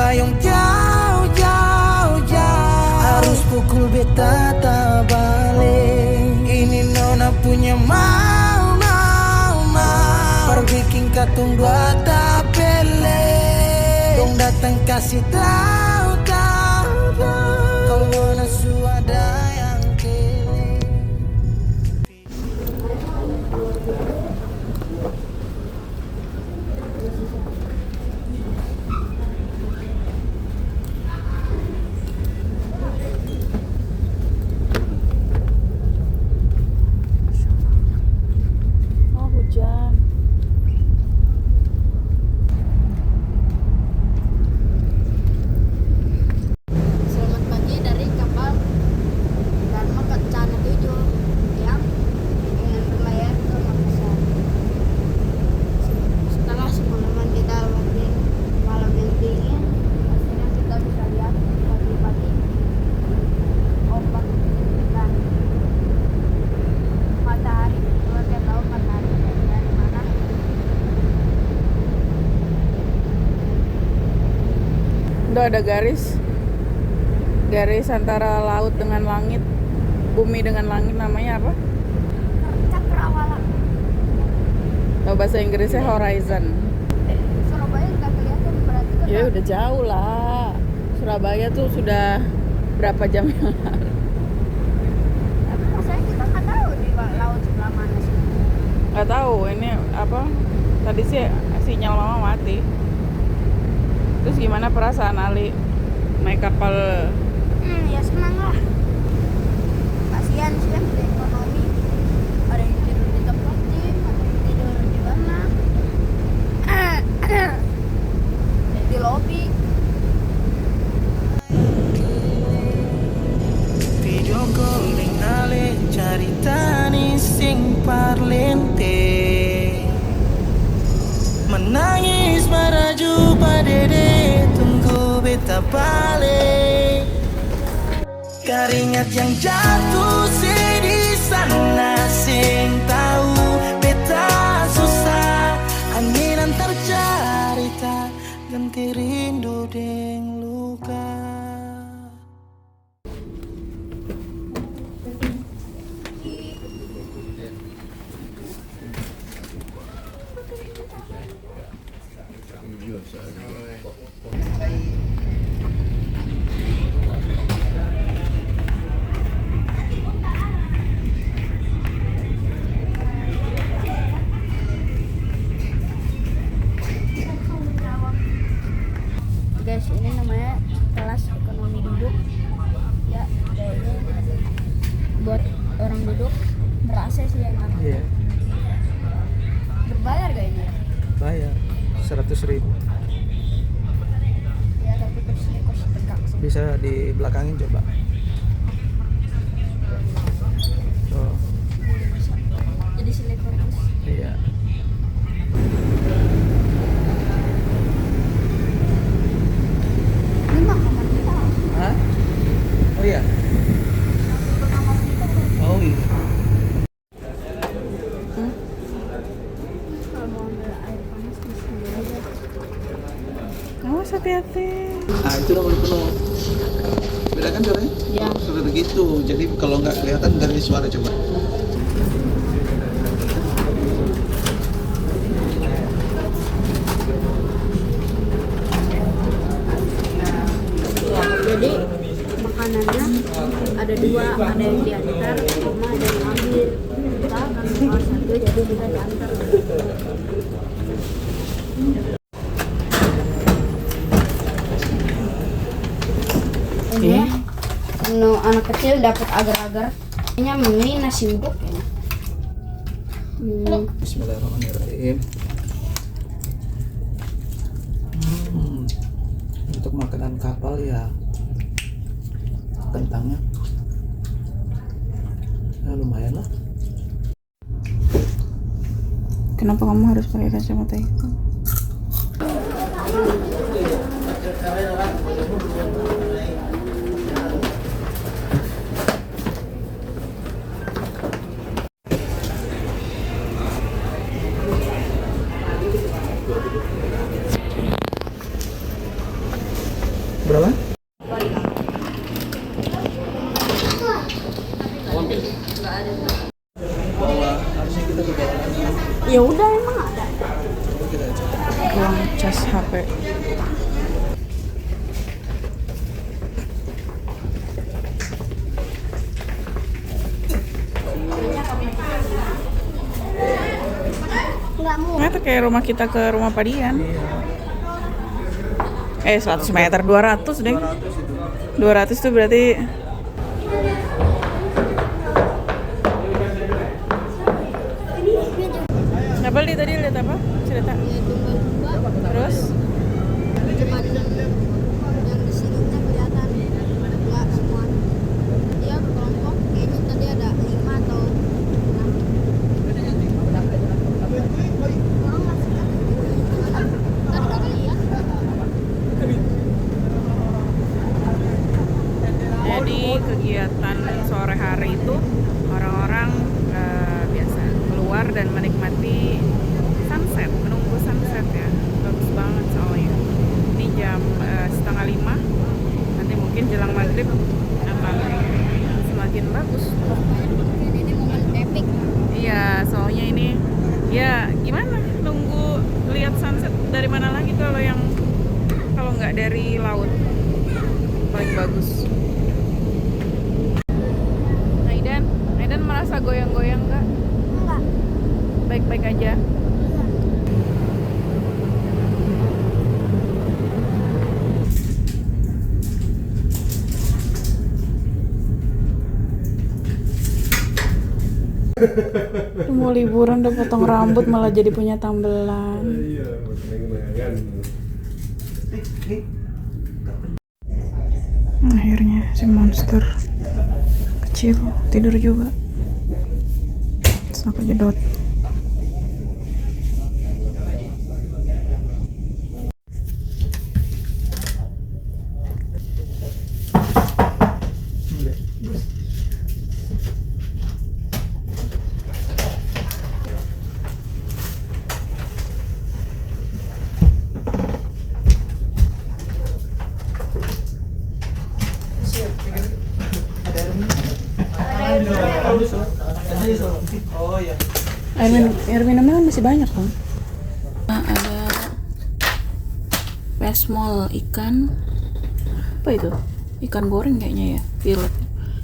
payung jauh jauh jauh. Harus pukul beta tak balik. Ini nona punya mau. Perbikin katung dua tak pele. Dong datang kasih tahu. Kalau nasu ada yang kele. Oh, hujan. Selamat pagi dari kapal Dharma Kencana 7 yang ingin berlayar ke Makassar. Setelah semalaman kita lewatin malam yang dingin, akhirnya kita bisa lihat pagi-pagi ombak dan matahari. Keluarga tahu matahari dari mana? Udah ada garis antara laut dengan langit, bumi dengan langit, namanya apa? Cakrawala. Kalau bahasa Inggrisnya horizon. Surabaya nggak kelihatan berarti kan? Ya udah jauh lah. Surabaya tuh sudah berapa jam yang lalu? Tapi maksudnya kita nggak tahu di laut sebelah mana sih. Nggak tahu ini apa? Tadi sih sinyal mama mati. Terus gimana perasaan Ali naik kapal? Ya senang lah. Kasihan sih kan di ekonomi. Ada yang tidur di tempat gym, ada yang tidur di mana? Di lobi. Video calling ale cerita ni sing parlente. Menangis meraju padede tunggu beta balik. Keringat yang jatuh di sana sing tahu beta susah. Angin antar cerita ganti rindu deng luka. Guys, ini namanya kelas ekonomi duduk. Ya, kayaknya buat orang duduk ber-AC sih yang enak. Iya, Berbayar gak ini? bayar 100.000. Ya, tapi kursi tegak sih. Bisa di belakangin coba. Tuh, Bisa. Jadi sleeper bus. iya. Ini mah kamar kita. Hah? Oh iya. Kamar kita tuh. Oh iya. Kalau mau ambil air panas di sini aja. Awas hati-hati. Nah itu nomor penuh. Beda kan suaranya? Ya. Sudah begitu. Jadi kalau nggak kelihatan dari suara coba. Jadi makanannya ada dua, ada yang diantar sama ada yang ambil. Kita kan kelas 1 jadi kita diantar. Ini menu anak kecil dapat agar-agar. Ini menu ini nasi uduk kayaknya. Bismillahirrahmanirrahim. Untuk makanan kapal ya kentangnya ya lumayan lah. Kenapa kamu harus pakai kacamata itu? nggak ada. Bahwa harusnya kita berdoa lagi. Ya udah emang ada. Coba kita cek. Ruang cas HP. Nggak mau. Ternyata kayak rumah kita ke rumah Padian. 100 meter, 200 deh. 200 tuh berarti nggak beli tadi, lihat apa? Cerita. Ya lumba-lumba. Terus Cuma yang di sini tuh kelihatan nggak semua. Dia berkelompok. Kayaknya tadi ada 5 atau 6. Orang masih kan? Tadi nggak lihat. jadi kegiatan sore hari itu orang-orang biasa keluar dan menikmati sunset, menunggu sunset ya. Bagus banget soalnya. Ini jam 4:30. Nanti mungkin jelang maghrib akan semakin bagus. Ini momen epic. Iya, soalnya ini ya gimana nunggu lihat sunset dari mana lagi kalau nggak dari laut. Paling bagus. Aidan merasa goyang-goyang nggak? Enggak. Baik-baik aja. Mau liburan udah potong rambut malah jadi punya tambelan. Iya, kan. Akhirnya si monster kecil tidur juga. Terus aku jedot. Oh iya. Air minumnya kan masih banyak kan? Nah, ada pesmol ikan. Apa itu? Ikan goreng kayaknya ya. Filet.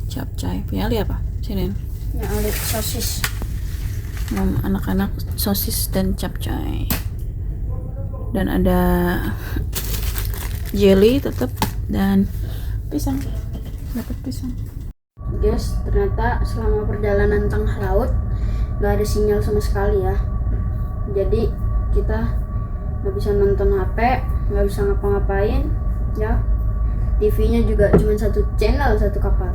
Capcay. Punya Ali apa? Sini. Yang ada sosis. Anak-anak sosis dan capcay. Dan ada jelly tetap dan pisang. Dapat pisang. Guys, ternyata selama perjalanan tengah laut nggak ada sinyal sama sekali ya. Jadi kita nggak bisa nonton HP, nggak bisa ngapa-ngapain ya. TV-nya juga cuma satu channel, satu kapal.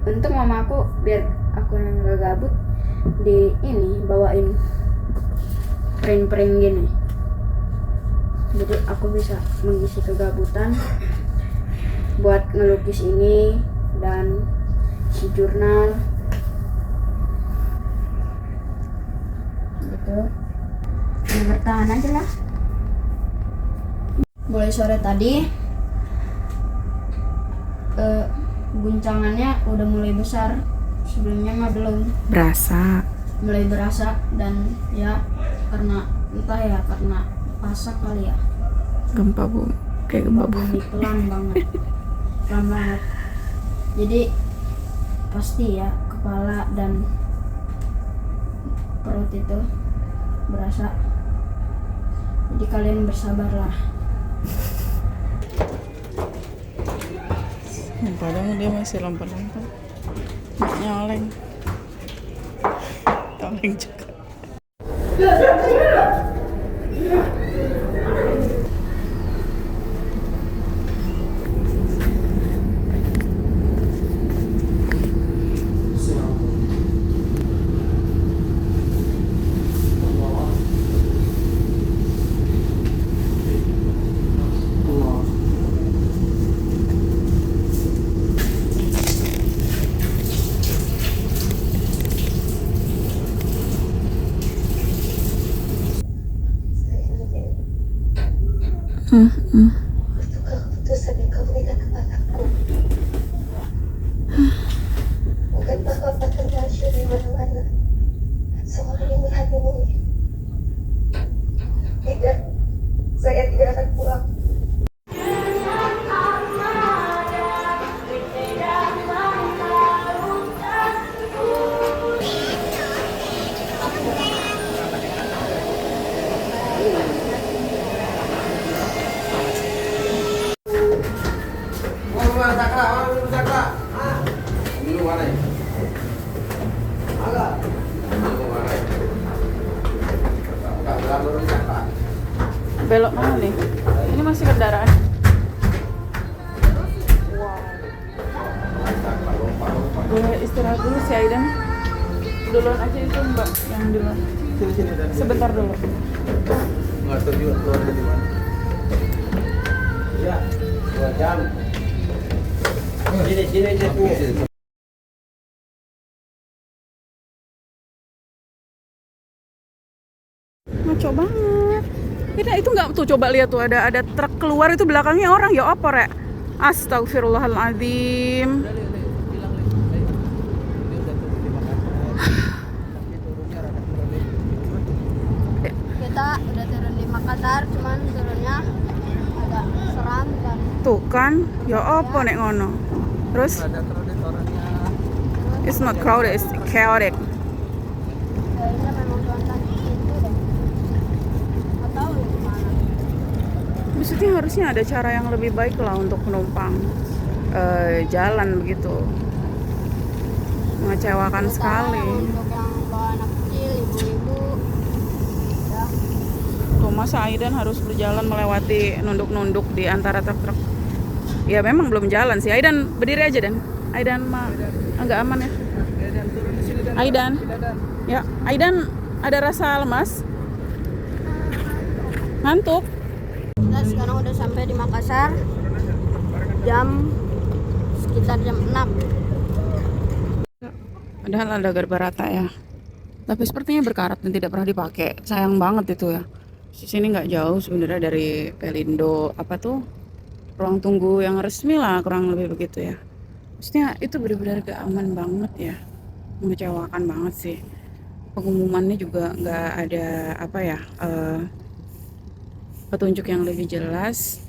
Untuk mama aku, biar aku yang gak gabut, di ini bawain print-print gini. Jadi aku bisa mengisi kegabutan buat ngelukis ini dan si jurnal gitu. Ya, bertahan aja lah. Mulai sore tadi guncangannya udah mulai besar, sebelumnya mah belum. Mulai berasa dan ya karena entah ya karena pasak kali ya. Gempa bumi, kayak gempa bumi. Pelan banget. Jadi pasti ya kepala dan perut itu berasa. Jadi kalian bersabarlah. Padahal dia masih lompat-lompat. Nyoleng. Nyoleng juga. Keputusan yang kau berikan kepadaku. Bukan belok mana nih? Ini masih kendaraan. Wow. Boleh istirahat dulu si Aidan. Duluan aja itu Mbak yang duluan. Sini dan Sebentar dulu. nggak tahu juga keluar dari mana. Ya, 2 jam. Sini aja tuh. Ngaco banget. Itu nggak tuh, coba lihat tuh ada truk keluar itu belakangnya orang ya apa rek? Astagfirullahaladzim. Kita udah turun di Makassar, cuman turunnya agak seram kan. Tuh kan, ya apa nek ngono. Terus Ada kredit orangnya. it's not crowded, it's chaotic. Kayaknya memang contoh itu deh. Nggak tahu ya gimana. Maksudnya harusnya ada cara yang lebih baik lah untuk penumpang jalan begitu. Mengecewakan sekali. Untuk yang bawa anak kecil, ibu-ibu, ya. Tuh masa Aidan harus berjalan melewati nunduk-nunduk di antara truk-truk. Ya memang belum jalan sih. Aidan berdiri aja dan. Aidan mah agak aman ya. Aidan. Ya, Aidan ada rasa lemas. Ngantuk. Kita sekarang udah sampai di Makassar. Sekitar jam 6. Padahal ada Garbarata ya. Tapi sepertinya berkarat dan tidak pernah dipakai. Sayang banget itu ya. Di sini nggak jauh sebenarnya dari Pelindo apa tuh, ruang tunggu yang resmi lah kurang lebih begitu ya. Maksudnya itu benar-benar gak aman banget ya. Mengecewakan banget sih. Pengumumannya juga nggak ada apa ya, petunjuk yang lebih jelas.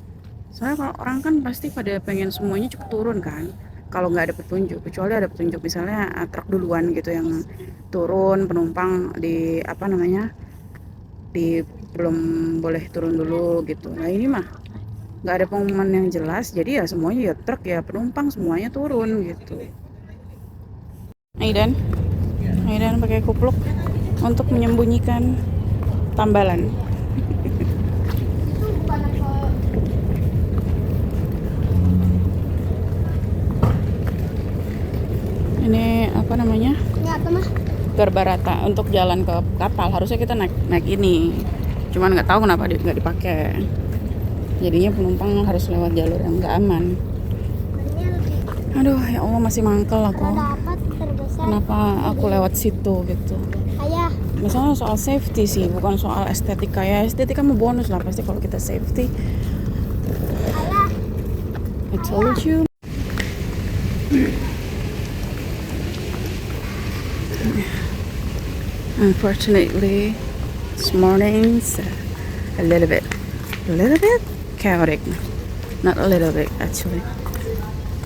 Soalnya kalau orang kan pasti pada pengen semuanya cepat turun kan. Kalau nggak ada petunjuk, kecuali ada petunjuk misalnya truk duluan gitu yang turun, penumpang di apa namanya, di belum boleh turun dulu gitu. Nah ini mah nggak ada pengumuman yang jelas, jadi ya semuanya ya truk ya penumpang semuanya turun gitu. Aidan pakai kupluk untuk menyembunyikan tambalan. Itu bukan apa. Ini apa namanya? Ini apa mah? Garbarata untuk jalan ke kapal. Harusnya kita naik ini, cuman nggak tahu kenapa nggak dipakai. Jadinya penumpang harus lewat jalur yang nggak aman. Aduh ya Allah, masih mangkel aku. Dapat terbesar. Kenapa aku lewat situ gitu? Ayah. Misalnya soal safety sih, bukan soal estetika ya. Estetika mau bonus lah pasti kalau kita safety. Ayah. I told you. Unfortunately, this morning's a little bit chaotic. Not a little bit actually.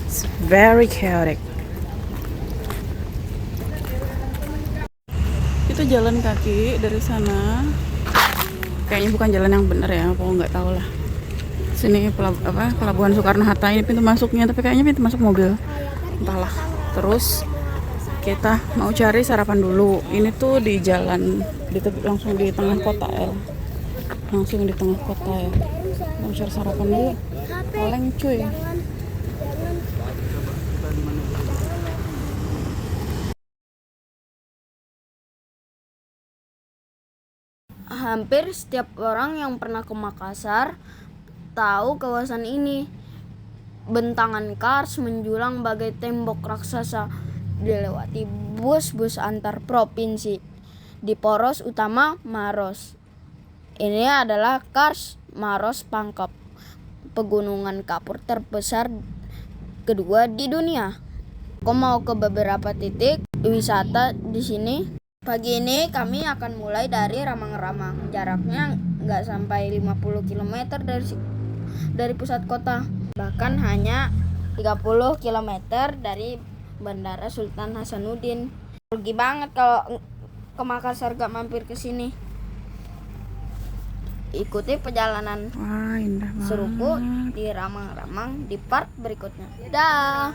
It's very chaotic. Itu jalan kaki dari sana. Kayaknya bukan jalan yang benar ya, aku nggak tahu lah. Sini Pelabuhan Soekarno Hatta, ini pintu masuknya, tapi kayaknya pintu masuk mobil. Entahlah. Terus kita mau cari sarapan dulu. Ini tuh di jalan langsung di tengah kota ya. Langsung di tengah kota ya. Mau cari sarapan dulu. Oleng cuy. Hampir setiap orang yang pernah ke Makassar tahu kawasan ini. Bentangan kars menjulang bagai tembok raksasa, dilewati bus-bus antar provinsi di poros utama Maros. Ini adalah Kars Maros Pangkep, pegunungan kapur terbesar kedua di dunia. Aku mau ke beberapa titik wisata di sini. Pagi ini kami akan mulai dari Ramang-Ramang. Jaraknya nggak sampai 50 km dari pusat kota. Bahkan hanya 30 km dari Bandara Sultan Hasanuddin. Rugi banget kalau ke Makassar gak mampir ke sini. Ikuti perjalanan Indah banget. seruku di Ramang-Ramang di part berikutnya. Dah.